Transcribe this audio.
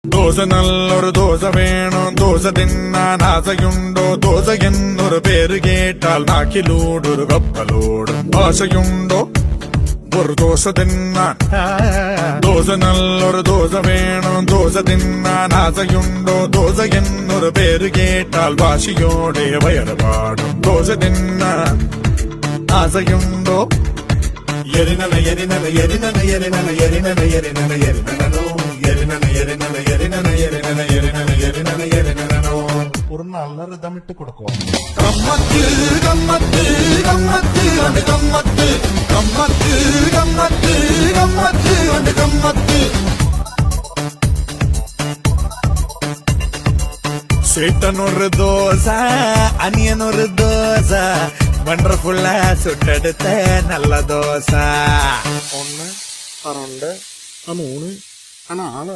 ദോശ നല്ലൊരു ദോശ വേണം ദോശ തിന്നാൻ ആശയുണ്ടോ ദോശ എന്നൊരു പേര് കേട്ടാൽ നാക്കിലൂടൊരു കപ്പലോടും ആശയുണ്ടോ ഒരു ദോശ തിന്നാൻ ദോശ നല്ലൊരു ദോശ വേണം ദോശ തിന്നാൻ ആശയുണ്ടോ ദോശ എന്നൊരു പേര് കേട്ടാൽ വാശിയോടെ വയറ് പാടും ദോശ തിന്നാൻ ആശയുണ്ടോ എരിനന എരിനന എരിനന എരിനന എരിനന എരിനന എരിനനോ എരിനന എരിനന എരിനന എരിനന എരിനന എരിനന എരിനനോ ஒரு நல்ல ரிதமிட்டு கொடுக்கும். கம்மத்து கம்மத்து கம்மத்து அந்த கம்மத்து கம்மத்து கம்மத்து கம்மத்து அந்த கம்மத்து சேட்டன் ஒரு தோசை அனியன் ஒரு தோசை வண்டர்ஃபுல்லா சுட்டெடுத்த நல்ல தோசை 1, 2, 3, 4